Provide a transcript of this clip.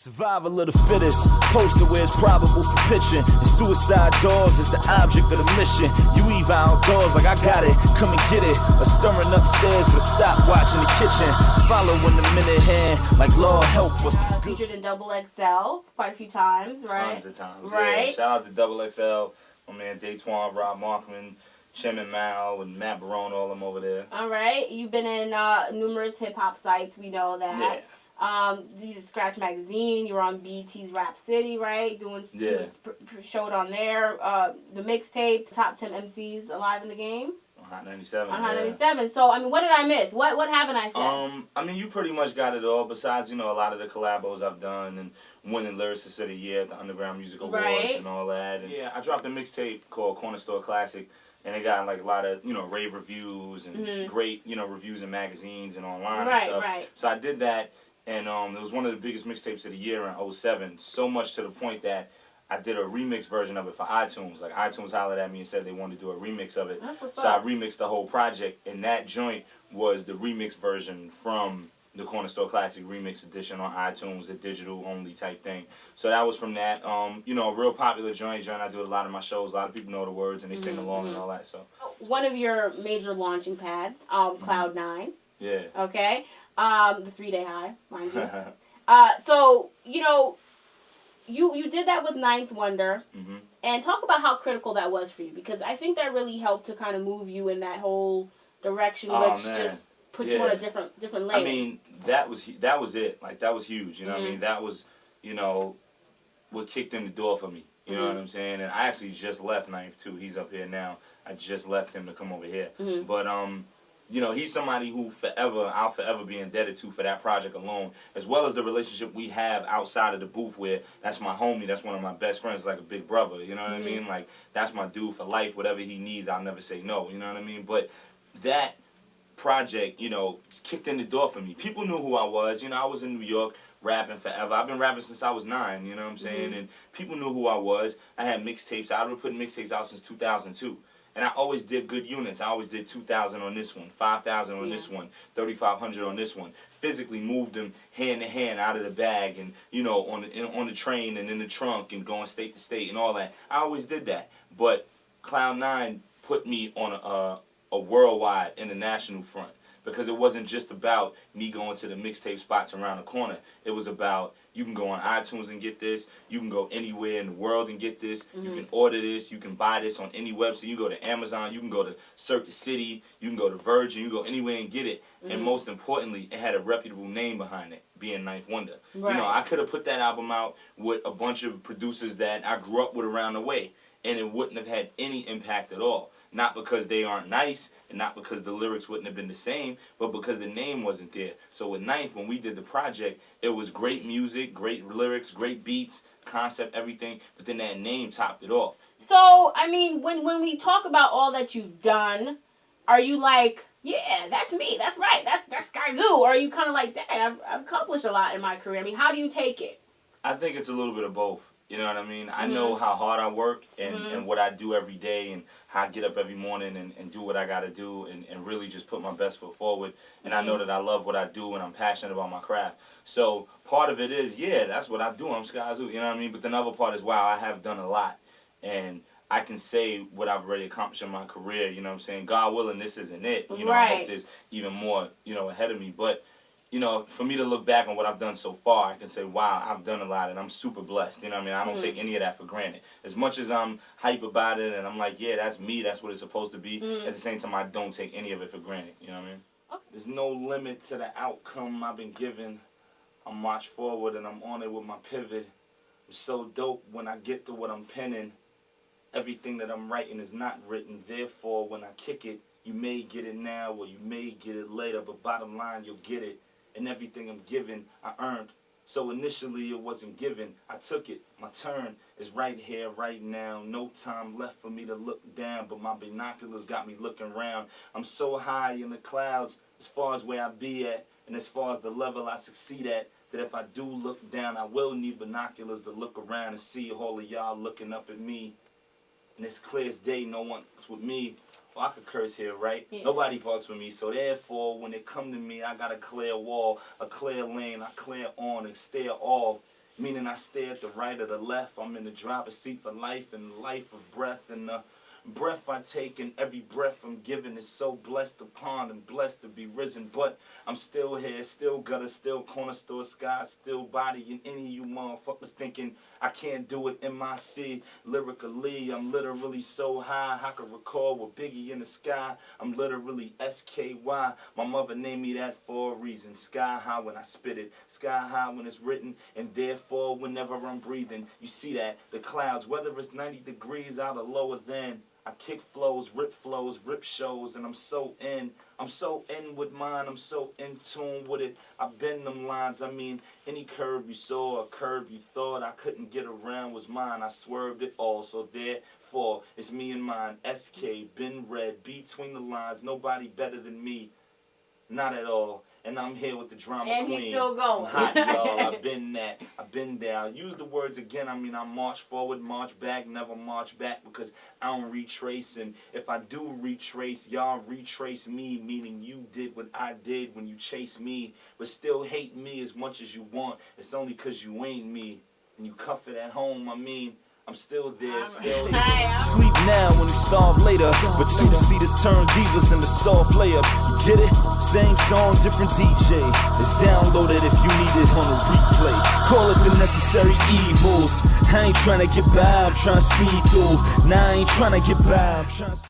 Survival of the fittest, poster where it's probable for pitching. And suicide doors is the object of the mission. You leave outdoors like I got it, come and get it. A stirring upstairs with a stopwatch in the kitchen. Following the minute hand like Lord help us. Featured in Double XL quite a few times, right? Tons of times, right? Yeah. Shout out to Double XL, my man Daytwan, Rob Markman, Chim and Mal, and Matt Barone, all them over there. All right. You've been in numerous hip-hop sites, we know that. Yeah. You did Scratch Magazine, you were on BET's Rap City, right? Showed on there. The mixtapes, top 10 MCs alive in the game. On Hot 97. On Hot 97. So, I mean, what did I miss? What haven't I said? I mean, you pretty much got it all, besides, you know, a lot of the collabos I've done and winning Lyricist of the Year at the Underground Music Awards and all that. And yeah, I dropped a mixtape called Corner Store Classic, and it got like a lot of, you know, rave reviews and great, you know, reviews in magazines and online and stuff. Right. So I did that. And it was one of the biggest mixtapes of the year in 2007, so much to the point that I did a remix version of it for iTunes. Like, iTunes hollered at me and said they wanted to do a remix of it. So I remixed the whole project, and that joint was the remix version from the Corner Store Classic Remix Edition on iTunes, the digital-only type thing. So that was from that. You know, a real popular joint I do at a lot of my shows. A lot of people know the words, and they sing along and all that. So one of your major launching pads, Cloud9. Yeah. Okay. The 3-day high, mind you. So, you know, you did that with Ninth Wonder. And talk about how critical that was for you, because I think that really helped to kind of move you in that whole direction, which just put you on a different lane. I mean, that was it. Like, that was huge, you know what I mean? That was, you know, what kicked in the door for me. You know what I'm saying? And I actually just left Ninth, too. He's up here now. I just left him to come over here. But, you know, he's somebody who I'll forever be indebted to for that project alone, as well as the relationship we have outside of the booth, where that's my homie, that's one of my best friends, like a big brother, you know what I mean? Like, that's my dude for life. Whatever he needs, I'll never say no, you know what I mean? But that project, you know, kicked in the door for me. People knew who I was. You know, I was in New York rapping forever. I've been rapping since I was 9, you know what I'm saying? And people knew who I was. I had mixtapes. I've been putting mixtapes out since 2002. And I always did good units. I always did 2,000 on this one, 5,000 on this one, 3,500 on this one. Physically moved them hand to hand out of the bag, and, you know, on the train and in the trunk and going state to state and all that. I always did that. But Cloud9 put me on a worldwide international front, because it wasn't just about me going to the mixtape spots around the corner. It was about, you can go on iTunes and get this. You can go anywhere in the world and get this. You can order this. You can buy this on any website. You can go to Amazon. You can go to Circuit City. You can go to Virgin. You can go anywhere and get it. And most importantly, it had a reputable name behind it, being Ninth Wonder. You know, I could have put that album out with a bunch of producers that I grew up with around the way, and it wouldn't have had any impact at all. Not because they aren't nice, and not because the lyrics wouldn't have been the same, but because the name wasn't there. So with Ninth, when we did the project, it was great music, great lyrics, great beats, concept, everything, but then that name topped it off. So, I mean, when we talk about all that you've done, are you like, yeah, that's me, that's right, that's SkyZoo? Or are you kind of like, dang, I've accomplished a lot in my career? I mean, how do you take it? I think it's a little bit of both. You know what I mean? I know how hard I work and what I do every day, and how I get up every morning and do what I got to do and really just put my best foot forward. And I know that I love what I do, and I'm passionate about my craft. So part of it is, yeah, that's what I do. I'm SkyZoo, you know what I mean? But the other part is, wow, I have done a lot. And I can say what I've already accomplished in my career, you know what I'm saying? God willing, this isn't it. You know, I hope there's even more, you know, ahead of me. But, you know, for me to look back on what I've done so far, I can say, wow, I've done a lot, and I'm super blessed. You know what I mean? I don't take any of that for granted. As much as I'm hype about it, and I'm like, yeah, that's me, that's what it's supposed to be, at the same time, I don't take any of it for granted. You know what I mean? There's no limit to the outcome I've been given. I march forward, and I'm on it with my pivot. I'm so dope when I get to what I'm penning. Everything that I'm writing is not written. Therefore, when I kick it, you may get it now, or you may get it later, but bottom line, you'll get it. And everything I'm given, I earned. So initially it wasn't given, I took it. My turn is right here, right now. No time left for me to look down, but my binoculars got me looking around. I'm so high in the clouds as far as where I be at, and as far as the level I succeed at, that if I do look down, I will need binoculars to look around and see all of y'all looking up at me. And it's clear as day, no one's with me. Well, I could curse here, right? Yeah. Nobody fucks with me, so therefore, when it come to me, I got a clear wall, a clear lane, I clear on and stare off. meaning I stare at the right or the left. I'm in the driver's seat for life and life of breath, and the breath I take and every breath I'm given is so blessed upon and blessed to be risen. But I'm still here, still gutter, still corner store sky, still body, and any of you motherfuckers thinking I can't do it MIC. Lyrically, I'm literally so high, I can recall with Biggie in the sky. I'm literally SKY. My mother named me that for a reason. Sky high when I spit it, sky high when it's written, and therefore whenever I'm breathing. You see that, the clouds, whether it's 90 degrees out or lower than, I kick flows, rip shows, and I'm so in with mine, I'm so in tune with it. I bend them lines, I mean, any curve you saw, a curve you thought I couldn't get around was mine. I swerved it all, so therefore, it's me and mine. SK, been read, between the lines, nobody better than me, not at all. And I'm here with the drama and queen. And he's still going. Hot, y'all. I've been that. I've been there. I'll use the words again. I mean, I march forward, march back, never march back, because I don't retrace. And if I do retrace, y'all retrace me, meaning you did what I did when you chased me, but still hate me as much as you want. It's only because you ain't me. And you cuff it at home, I mean, I'm still there, still there. Sleep now when you starve later, but two-seaters turn divas into soft layups. You get it? Same song, different DJ. It's downloaded if you need it on a replay. Call it the necessary evils. I ain't trying to get by, I'm trying to speed through. Nah, I ain't trying to get by, I'm trying to